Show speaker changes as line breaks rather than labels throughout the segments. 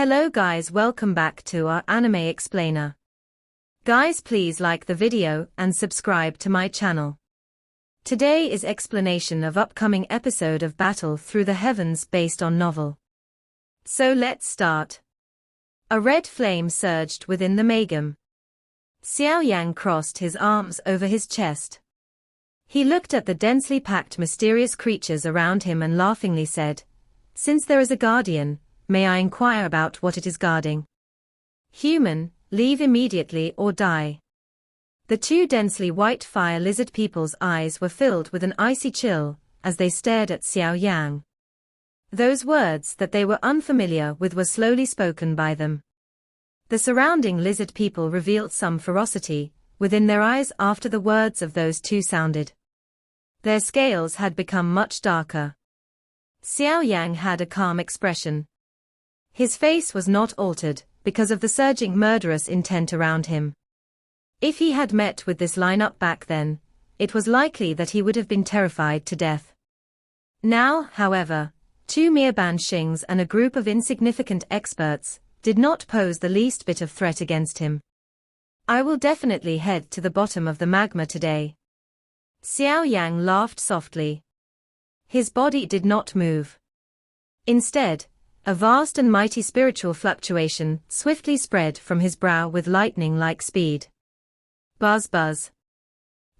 Hello guys, welcome back to our anime explainer. Guys, please like the video and subscribe to my channel. Today is explanation of upcoming episode of Battle Through the Heavens based on novel. So let's start. A red flame surged within the Magam. Xiao Yan crossed his arms over his chest. He looked at the densely packed mysterious creatures around him and laughingly said, "Since there is a guardian, may I inquire about what it is guarding?" "Human, leave immediately or die." The two densely white fire lizard people's eyes were filled with an icy chill as they stared at Xiao Yan. Those words that they were unfamiliar with were slowly spoken by them. The surrounding lizard people revealed some ferocity within their eyes after the words of those two sounded. Their scales had become much darker. Xiao Yang had a calm expression. His face was not altered because of the surging murderous intent around him. If he had met with this lineup back then, it was likely that he would have been terrified to death. Now, however, two mere banshings and a group of insignificant experts did not pose the least bit of threat against him. "I will definitely head to the bottom of the magma today." Xiao Yang laughed softly. His body did not move. Instead, a vast and mighty spiritual fluctuation swiftly spread from his brow with lightning-like speed. Buzz buzz.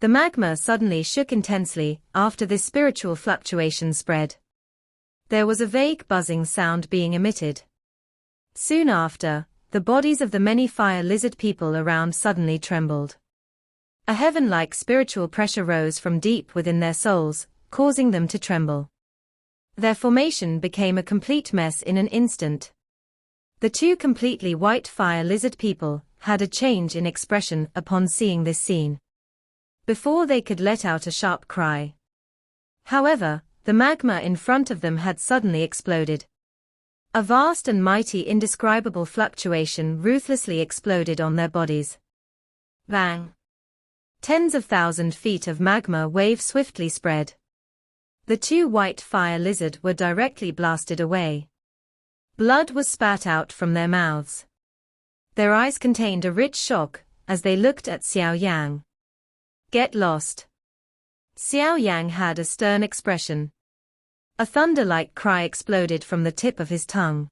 The magma suddenly shook intensely after this spiritual fluctuation spread. There was a vague buzzing sound being emitted. Soon after, the bodies of the many fire lizard people around suddenly trembled. A heaven-like spiritual pressure rose from deep within their souls, causing them to tremble. Their formation became a complete mess in an instant. The two completely white fire lizard people had a change in expression upon seeing this scene. Before they could let out a sharp cry. However, the magma in front of them had suddenly exploded. A vast and mighty indescribable fluctuation ruthlessly exploded on their bodies. Bang! Tens of thousand feet of magma wave swiftly spread. The two white fire lizard were directly blasted away. Blood was spat out from their mouths. Their eyes contained a rich shock as they looked at Xiao Yang. "Get lost." Xiao Yang had a stern expression. A thunder-like cry exploded from the tip of his tongue.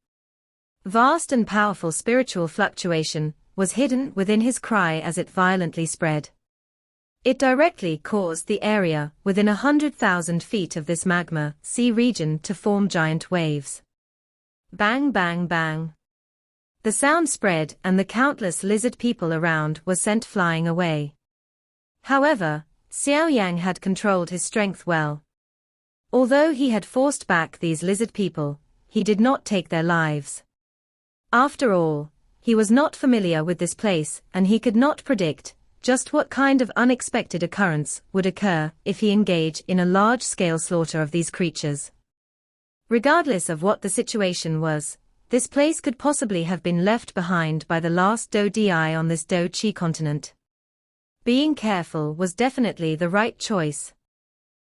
Vast and powerful spiritual fluctuation was hidden within his cry as it violently spread. It directly caused the area within 100,000 feet of this magma sea region to form giant waves. Bang bang bang. The sound spread and the countless lizard people around were sent flying away. However, Xiao Yang had controlled his strength well. Although he had forced back these lizard people, he did not take their lives. After all, he was not familiar with this place and he could not predict just what kind of unexpected occurrence would occur if he engaged in a large-scale slaughter of these creatures. Regardless of what the situation was, this place could possibly have been left behind by the last Dodi on this Do-Chi continent. Being careful was definitely the right choice.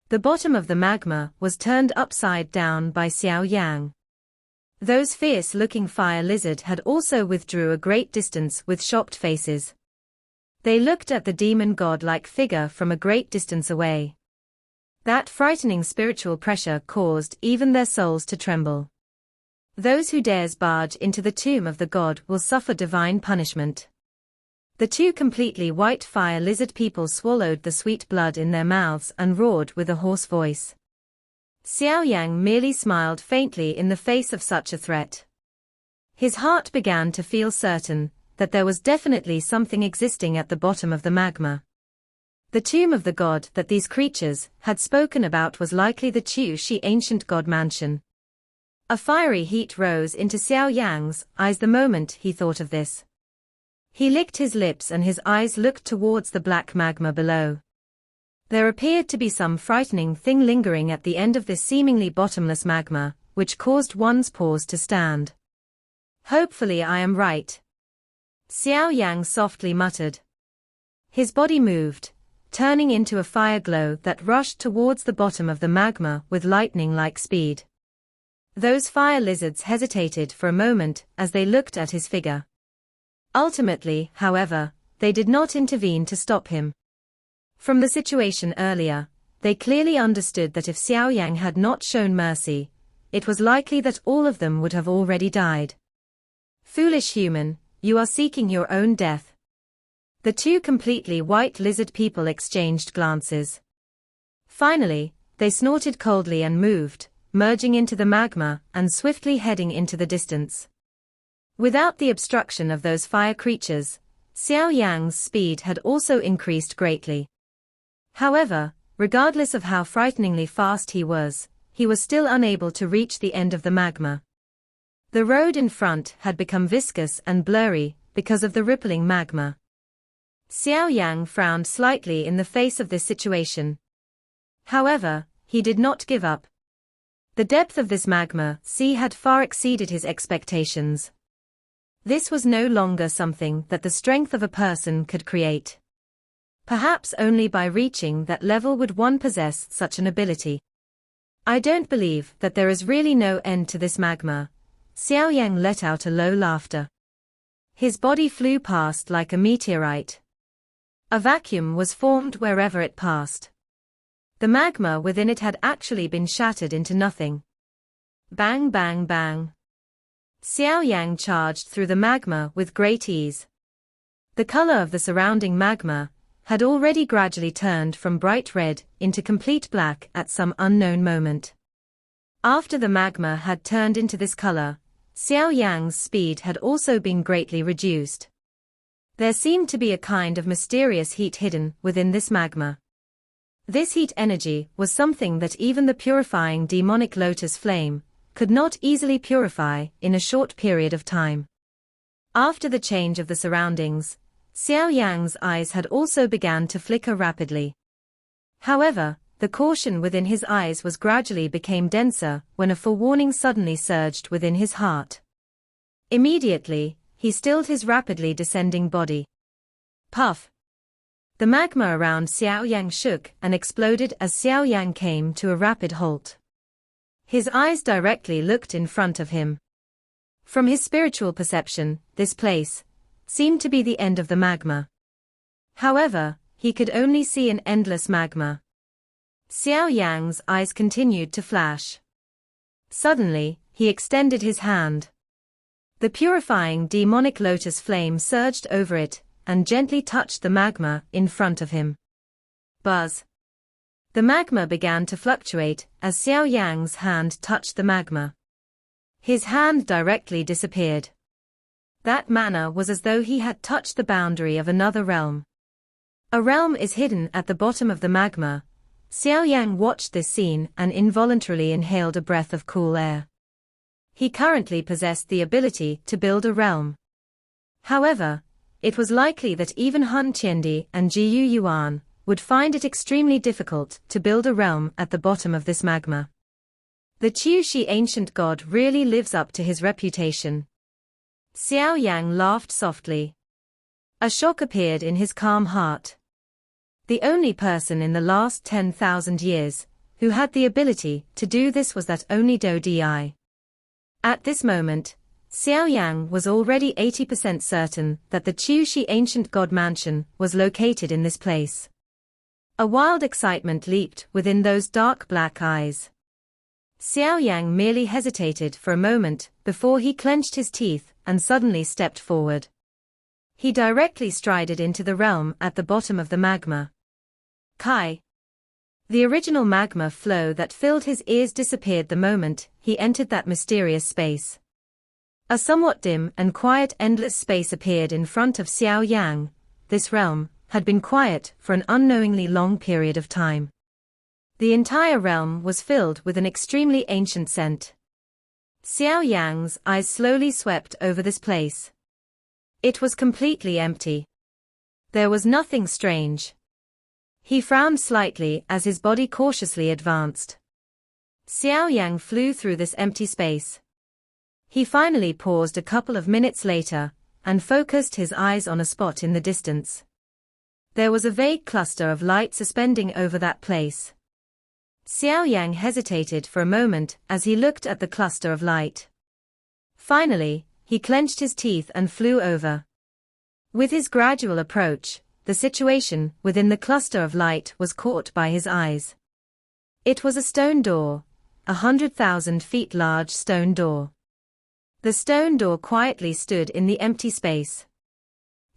The bottom of the magma was turned upside down by Xiao Yang. Those fierce-looking fire lizard had also withdrew a great distance with shocked faces. They looked at the demon god-like figure from a great distance away. That frightening spiritual pressure caused even their souls to tremble. Those who dares barge into the tomb of the god will suffer divine punishment. The two completely white fire lizard people swallowed the sweet blood in their mouths and roared with a hoarse voice. Xiao Yang merely smiled faintly in the face of such a threat. His heart began to feel certain that there was definitely something existing at the bottom of the magma. The tomb of the god that these creatures had spoken about was likely the Qiu-Shi ancient god mansion. A fiery heat rose into Xiao Yang's eyes the moment he thought of this. He licked his lips and his eyes looked towards the black magma below. There appeared to be some frightening thing lingering at the end of this seemingly bottomless magma, which caused one's paws to stand. "Hopefully I am right," Xiao Yang softly muttered. His body moved, turning into a fire glow that rushed towards the bottom of the magma with lightning-like speed. Those fire lizards hesitated for a moment as they looked at his figure. Ultimately, however, they did not intervene to stop him. From the situation earlier, they clearly understood that if Xiao Yan had not shown mercy, it was likely that all of them would have already died. Foolish human, you are seeking your own death. The two completely white lizard people exchanged glances. Finally, they snorted coldly and moved, merging into the magma and swiftly heading into the distance. Without the obstruction of those fire creatures, Xiao Yang's speed had also increased greatly. However, regardless of how frighteningly fast he was still unable to reach the end of the magma. The road in front had become viscous and blurry because of the rippling magma. Xiao Yan frowned slightly in the face of this situation. However, he did not give up. The depth of this magma sea had far exceeded his expectations. This was no longer something that the strength of a person could create. Perhaps only by reaching that level would one possess such an ability. I don't believe that there is really no end to this magma. Xiao Yan let out a low laughter. His body flew past like a meteorite. A vacuum was formed wherever it passed. The magma within it had actually been shattered into nothing. Bang bang bang. Xiao Yan charged through the magma with great ease. The color of the surrounding magma had already gradually turned from bright red into complete black at some unknown moment. After the magma had turned into this color, Xiao Yan's speed had also been greatly reduced. There seemed to be a kind of mysterious heat hidden within this magma. This heat energy was something that even the purifying demonic lotus flame could not easily purify in a short period of time. After the change of the surroundings, Xiao Yan's eyes had also begun to flicker rapidly. However, the caution within his eyes was gradually became denser when a forewarning suddenly surged within his heart. Immediately, he stilled his rapidly descending body. Puff! The magma around Xiao Yan shook and exploded as Xiao Yan came to a rapid halt. His eyes directly looked in front of him. From his spiritual perception, this place seemed to be the end of the magma. However, he could only see an endless magma. Xiao Yan's eyes continued to flash. Suddenly, he extended his hand. The purifying demonic lotus flame surged over it and gently touched the magma in front of him. Buzz! The magma began to fluctuate as Xiao Yan's hand touched the magma. His hand directly disappeared. That manner was as though he had touched the boundary of another realm. A realm is hidden at the bottom of the magma. Xiao Yan watched this scene and involuntarily inhaled a breath of cool air. He currently possessed the ability to build a realm. However, it was likely that even Hun Qiandi and Jiu Yuan would find it extremely difficult to build a realm at the bottom of this magma. The Qiushi ancient god really lives up to his reputation. Xiao Yan laughed softly. A shock appeared in his calm heart. The only person in the last 10,000 years who had the ability to do this was that only Do Di. At this moment, Xiao Yan was already 80% certain that the Qiushi ancient god mansion was located in this place. A wild excitement leaped within those dark black eyes. Xiao Yan merely hesitated for a moment before he clenched his teeth and suddenly stepped forward. He directly strided into the realm at the bottom of the magma. Kai! The original magma flow that filled his ears disappeared the moment he entered that mysterious space. A somewhat dim and quiet endless space appeared in front of Xiao Yan. This realm had been quiet for an unknowingly long period of time. The entire realm was filled with an extremely ancient scent. Xiao Yan's eyes slowly swept over this place. It was completely empty. There was nothing strange. He frowned slightly as his body cautiously advanced. Xiao Yan flew through this empty space. He finally paused a couple of minutes later and focused his eyes on a spot in the distance. There was a vague cluster of light suspending over that place. Xiao Yan hesitated for a moment as he looked at the cluster of light. Finally, he clenched his teeth and flew over. With his gradual approach, the situation within the cluster of light was caught by his eyes. It was a stone door, 100,000 feet large stone door. The stone door quietly stood in the empty space.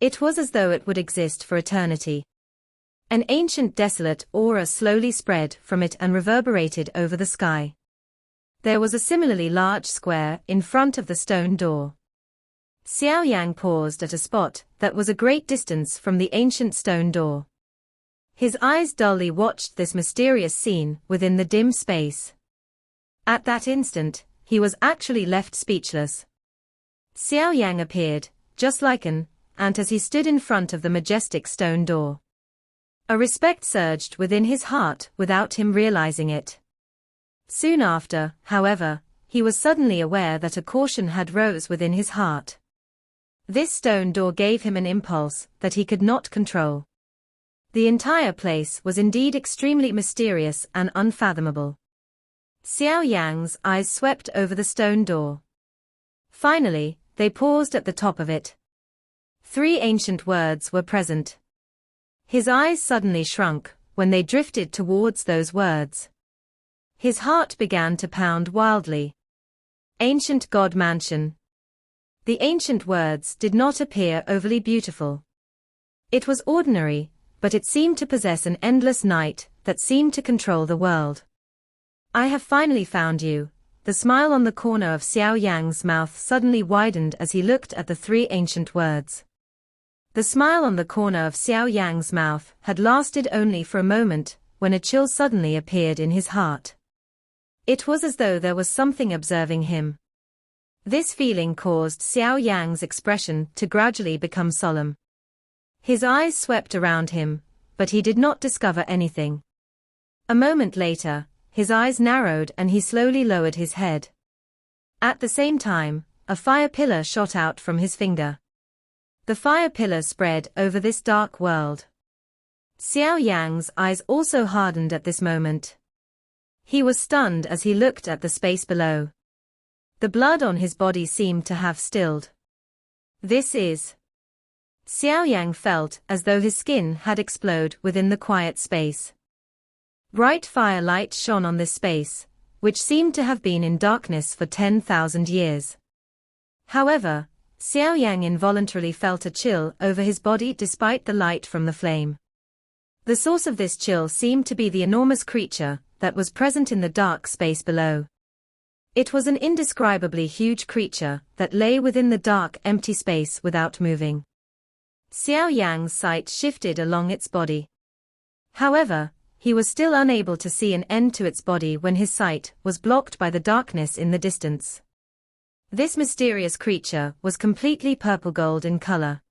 It was as though it would exist for eternity. An ancient desolate aura slowly spread from it and reverberated over the sky. There was a similarly large square in front of the stone door. Xiao Yan paused at a spot that was a great distance from the ancient stone door. His eyes dully watched this mysterious scene within the dim space. At that instant, he was actually left speechless. Xiao Yan appeared, just like an ant as he stood in front of the majestic stone door. A respect surged within his heart without him realizing it. Soon after, however, he was suddenly aware that a caution had rose within his heart. This stone door gave him an impulse that he could not control. The entire place was indeed extremely mysterious and unfathomable. Xiao Yan's eyes swept over the stone door. Finally, they paused at the top of it. 3 ancient words were present. His eyes suddenly shrunk when they drifted towards those words. His heart began to pound wildly. Ancient God Mansion. The ancient words did not appear overly beautiful. It was ordinary, but it seemed to possess an endless night that seemed to control the world. I have finally found you. The smile on the corner of Xiao Yan's mouth suddenly widened as he looked at the 3 ancient words. The smile on the corner of Xiao Yan's mouth had lasted only for a moment, when a chill suddenly appeared in his heart. It was as though there was something observing him. This feeling caused Xiao Yan's expression to gradually become solemn. His eyes swept around him, but he did not discover anything. A moment later, his eyes narrowed and he slowly lowered his head. At the same time, a fire pillar shot out from his finger. The fire pillar spread over this dark world. Xiao Yan's eyes also hardened at this moment. He was stunned as he looked at the space below. The blood on his body seemed to have stilled. This is... Xiao Yan felt as though his skin had exploded within the quiet space. Bright fire light shone on this space, which seemed to have been in darkness for 10,000 years. However, Xiao Yan involuntarily felt a chill over his body despite the light from the flame. The source of this chill seemed to be the enormous creature that was present in the dark space below. It was an indescribably huge creature that lay within the dark empty space without moving. Xiao Yan's sight shifted along its body. However, he was still unable to see an end to its body when his sight was blocked by the darkness in the distance. This mysterious creature was completely purple-gold in color.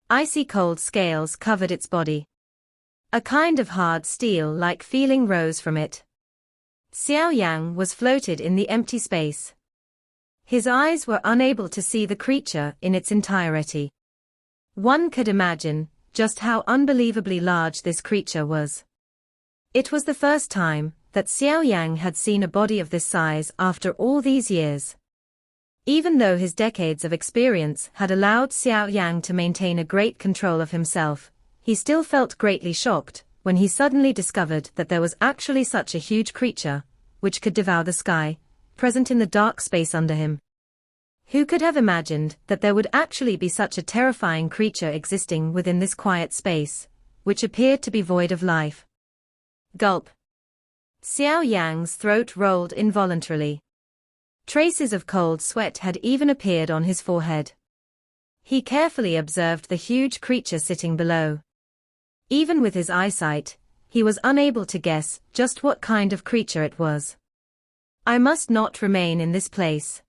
Icy cold scales covered its body. A kind of hard steel-like feeling rose from it. Xiao Yan was floated in the empty space. His eyes were unable to see the creature in its entirety. One could imagine just how unbelievably large this creature was. It was the first time that Xiao Yan had seen a body of this size after all these years. Even though his decades of experience had allowed Xiao Yan to maintain a great control of himself, he still felt greatly shocked when he suddenly discovered that there was actually such a huge creature, which could devour the sky, present in the dark space under him. Who could have imagined that there would actually be such a terrifying creature existing within this quiet space, which appeared to be void of life? Gulp. Xiao Yan's throat rolled involuntarily. Traces of cold sweat had even appeared on his forehead. He carefully observed the huge creature sitting below. Even with his eyesight, he was unable to guess just what kind of creature it was. I must not remain in this place.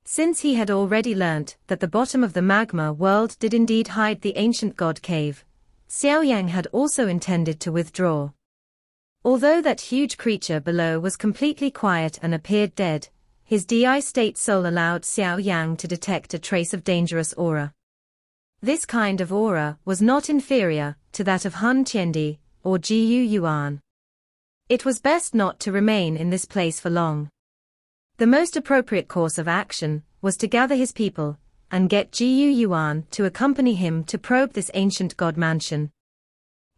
Since he had already learnt that the bottom of the magma world did indeed hide the ancient god cave, Xiao Yan had also intended to withdraw. Although that huge creature below was completely quiet and appeared dead, his DI-state soul allowed Xiao Yan to detect a trace of dangerous aura. This kind of aura was not inferior to that of Hun Tiandi or Jiu Yuan. It was best not to remain in this place for long. The most appropriate course of action was to gather his people and get Xiao Yan to accompany him to probe this ancient god mansion.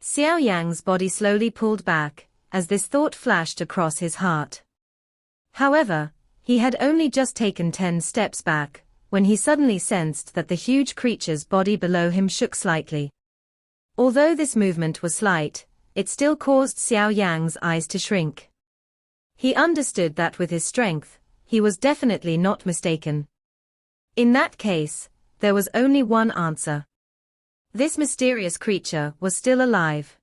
Xiao Yang's body slowly pulled back as this thought flashed across his heart. However, he had only just taken 10 steps back when he suddenly sensed that the huge creature's body below him shook slightly. Although this movement was slight, it still caused Xiao Yang's eyes to shrink. He understood that with his strength, he was definitely not mistaken. In that case, there was only one answer. This mysterious creature was still alive.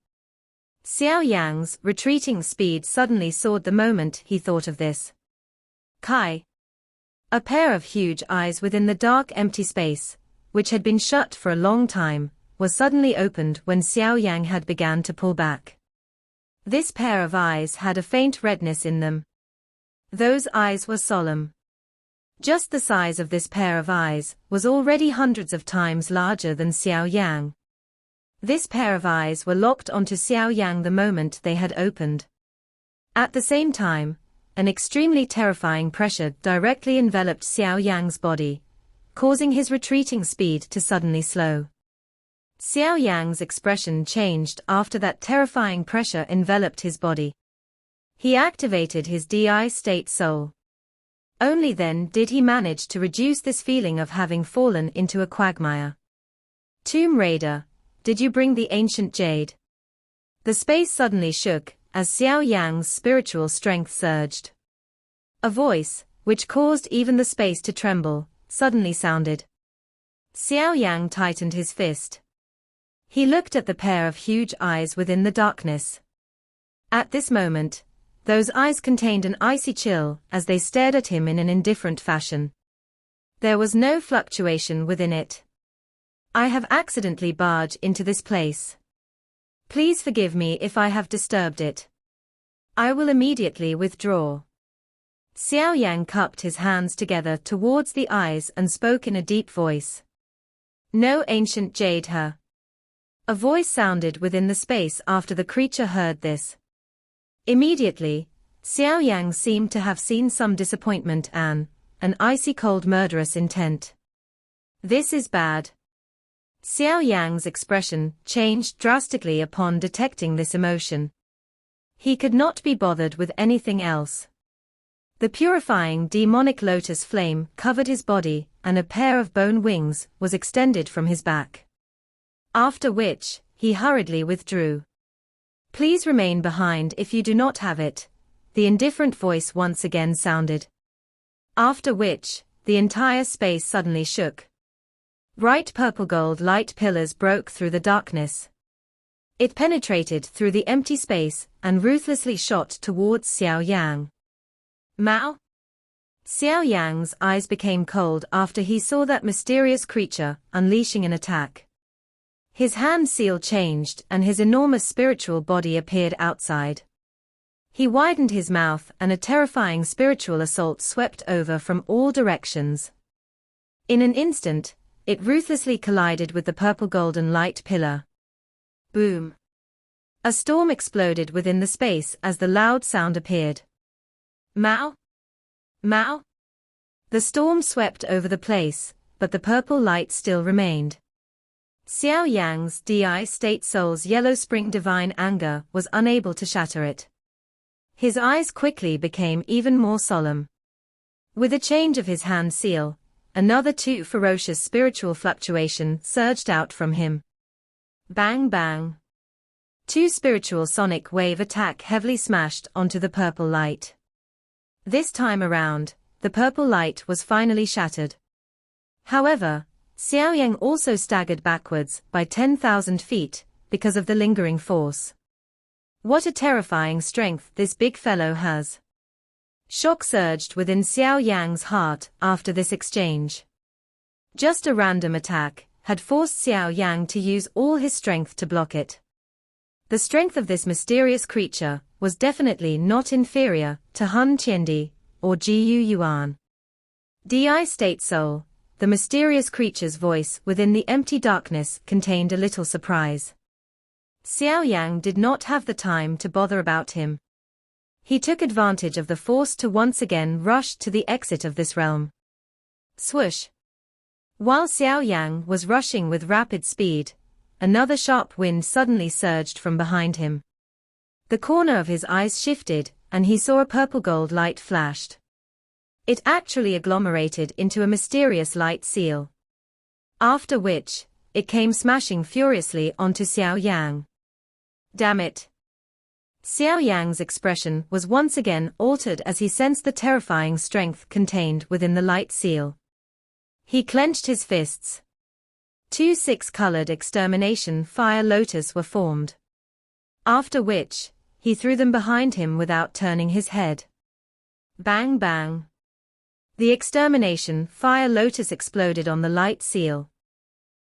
Xiao Yang's retreating speed suddenly soared the moment he thought of this. Kai. A pair of huge eyes within the dark empty space, which had been shut for a long time, was suddenly opened when Xiao Yan had begun to pull back. This pair of eyes had a faint redness in them. Those eyes were solemn. Just the size of this pair of eyes was already hundreds of times larger than Xiao Yang. This pair of eyes were locked onto Xiao Yang the moment they had opened. At the same time, an extremely terrifying pressure directly enveloped Xiao Yang's body, causing his retreating speed to suddenly slow. Xiao Yang's expression changed after that terrifying pressure enveloped his body. He activated his DI state soul. Only then did he manage to reduce this feeling of having fallen into a quagmire. Tomb Raider, did you bring the ancient jade? The space suddenly shook as Xiao Yang's spiritual strength surged. A voice, which caused even the space to tremble, suddenly sounded. Xiao Yang tightened his fist. He looked at the pair of huge eyes within the darkness. At this moment, those eyes contained an icy chill as they stared at him in an indifferent fashion. There was no fluctuation within it. I have accidentally barged into this place. Please forgive me if I have disturbed it. I will immediately withdraw. Xiao Yang cupped his hands together towards the eyes and spoke in a deep voice. No ancient jade her. A voice sounded within the space after the creature heard this. Immediately, Xiao Yang seemed to have seen some disappointment and an icy cold murderous intent. This is bad. Xiao Yang's expression changed drastically upon detecting this emotion. He could not be bothered with anything else. The purifying demonic lotus flame covered his body and a pair of bone wings was extended from his back. After which, he hurriedly withdrew. Please remain behind if you do not have it, the indifferent voice once again sounded. After which, the entire space suddenly shook. Bright purple gold light pillars broke through the darkness. It penetrated through the empty space and ruthlessly shot towards Xiao Yang. Mao? Xiao Yang's eyes became cold after he saw that mysterious creature unleashing an attack. His hand seal changed and his enormous spiritual body appeared outside. He widened his mouth and a terrifying spiritual assault swept over from all directions. In an instant, it ruthlessly collided with the purple-golden light pillar. Boom! A storm exploded within the space as the loud sound appeared. Mao? Mao? The storm swept over the place, but the purple light still remained. Xiao Yang's DI state soul's yellow spring divine anger was unable to shatter it. His eyes quickly became even more solemn. With a change of his hand seal, another two ferocious spiritual fluctuation surged out from him. Bang bang. Two spiritual sonic wave attack heavily smashed onto the purple light. This time around, the purple light was finally shattered. However, Xiao Yang also staggered backwards by 10,000 feet because of the lingering force. What a terrifying strength this big fellow has. Shock surged within Xiao Yang's heart after this exchange. Just a random attack had forced Xiao Yang to use all his strength to block it. The strength of this mysterious creature was definitely not inferior to Hun Qiandi or Xiao Yuan. Di State Soul, the mysterious creature's voice within the empty darkness contained a little surprise. Xiao Yang did not have the time to bother about him. He took advantage of the force to once again rush to the exit of this realm. Swoosh! While Xiao Yan was rushing with rapid speed, another sharp wind suddenly surged from behind him. The corner of his eyes shifted, and he saw a purple-gold light flashed. It actually agglomerated into a mysterious light seal. After which, it came smashing furiously onto Xiao Yang. Damn it! Xiao Yang's expression was once again altered as he sensed the terrifying strength contained within the light seal. He clenched his fists. 2 6-colored extermination fire lotus were formed. After which, he threw them behind him without turning his head. Bang bang! The extermination fire lotus exploded on the light seal.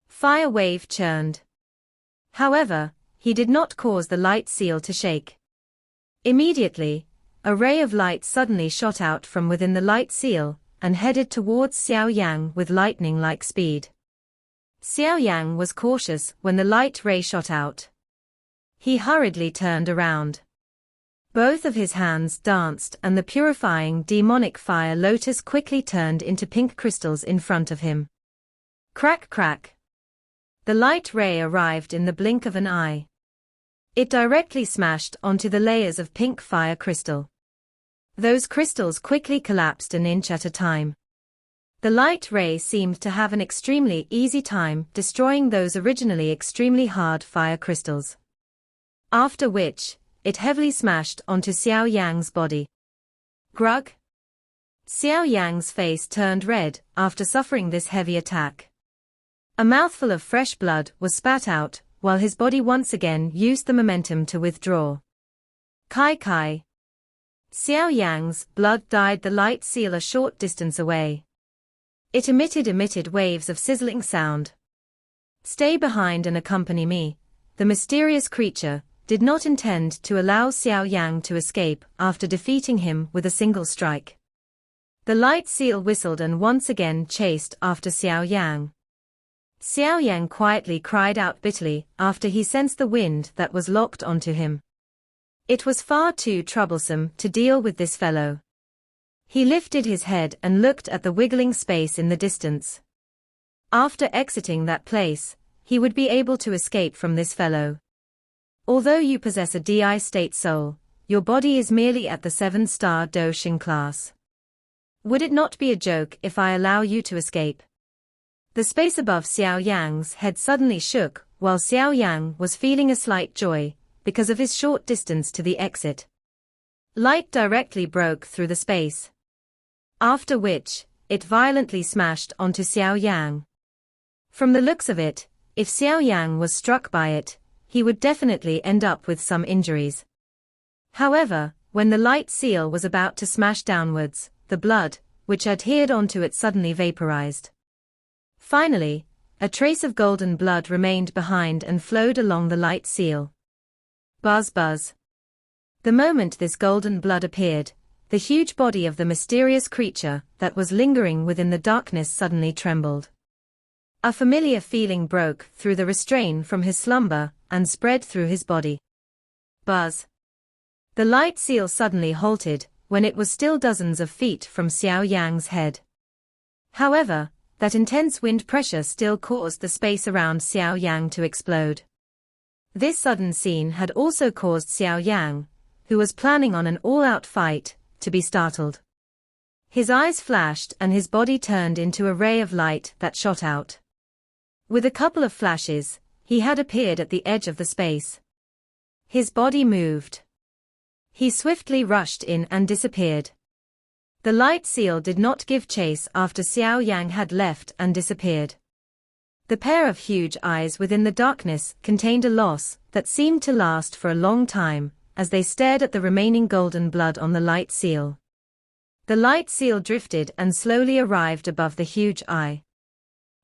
Fire wave churned. However, he did not cause the light seal to shake. Immediately, a ray of light suddenly shot out from within the light seal and headed towards Xiao Yang with lightning-like speed. Xiao Yang was cautious when the light ray shot out. He hurriedly turned around. Both of his hands danced and the purifying demonic fire lotus quickly turned into pink crystals in front of him. Crack crack! The light ray arrived in the blink of an eye. It directly smashed onto the layers of pink fire crystal. Those crystals quickly collapsed an inch at a time. The light ray seemed to have an extremely easy time destroying those originally extremely hard fire crystals. After which, it heavily smashed onto Xiao Yang's body. Grug! Xiao Yang's face turned red after suffering this heavy attack. A mouthful of fresh blood was spat out, while his body once again used the momentum to withdraw. Kai Kai! Xiao Yang's blood dyed the light seal a short distance away. It emitted waves of sizzling sound. Stay behind and accompany me. The mysterious creature did not intend to allow Xiao Yang to escape after defeating him with a single strike. The light seal whistled and once again chased after Xiao Yang. Xiao Yang quietly cried out bitterly after he sensed the wind that was locked onto him. It was far too troublesome to deal with this fellow. He lifted his head and looked at the wiggling space in the distance. After exiting that place, he would be able to escape from this fellow. Although you possess a DI state soul, your body is merely at the 7-star Do Shin class. Would it not be a joke if I allow you to escape? The space above Xiao Yang's head suddenly shook, while Xiao Yang was feeling a slight joy, because of his short distance to the exit. Light directly broke through the space. After which, it violently smashed onto Xiao Yang. From the looks of it, if Xiao Yang was struck by it, he would definitely end up with some injuries. However, when the light seal was about to smash downwards, the blood, which adhered onto it suddenly vaporized. Finally, a trace of golden blood remained behind and flowed along the light seal. Buzz buzz. The moment this golden blood appeared, the huge body of the mysterious creature that was lingering within the darkness suddenly trembled. A familiar feeling broke through the restraint from his slumber and spread through his body. Buzz. The light seal suddenly halted when it was still dozens of feet from Xiao Yang's head. However, that intense wind pressure still caused the space around Xiao Yang to explode. This sudden scene had also caused Xiao Yang, who was planning on an all-out fight, to be startled. His eyes flashed and his body turned into a ray of light that shot out. With a couple of flashes, he had appeared at the edge of the space. His body moved. He swiftly rushed in and disappeared. The light seal did not give chase after Xiao Yang had left and disappeared. The pair of huge eyes within the darkness contained a loss that seemed to last for a long time, as they stared at the remaining golden blood on the light seal. The light seal drifted and slowly arrived above the huge eye.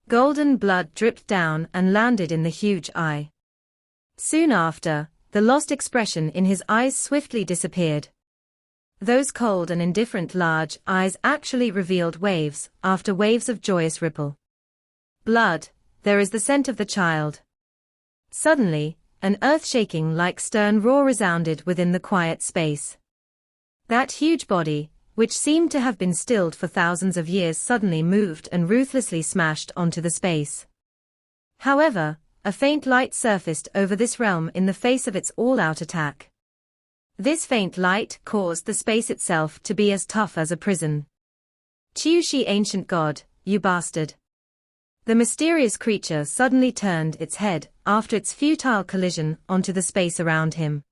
Golden blood dripped down and landed in the huge eye. Soon after, the lost expression in his eyes swiftly disappeared. Those cold and indifferent large eyes actually revealed waves after waves of joyous ripple. Blood, there is the scent of the child. Suddenly, an earth-shaking like stern roar resounded within the quiet space. That huge body, which seemed to have been stilled for thousands of years, suddenly moved and ruthlessly smashed onto the space. However, a faint light surfaced over this realm in the face of its all-out attack. This faint light caused the space itself to be as tough as a prison. Qiushi, ancient god, you bastard. The mysterious creature suddenly turned its head after its futile collision onto the space around him.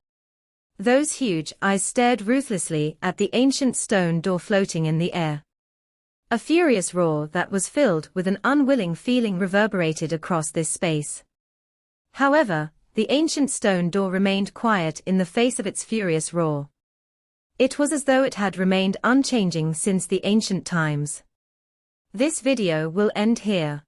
Those huge eyes stared ruthlessly at the ancient stone door floating in the air. A furious roar that was filled with an unwilling feeling reverberated across this space. However, the ancient stone door remained quiet in the face of its furious roar. It was as though it had remained unchanging since the ancient times. This video will end here.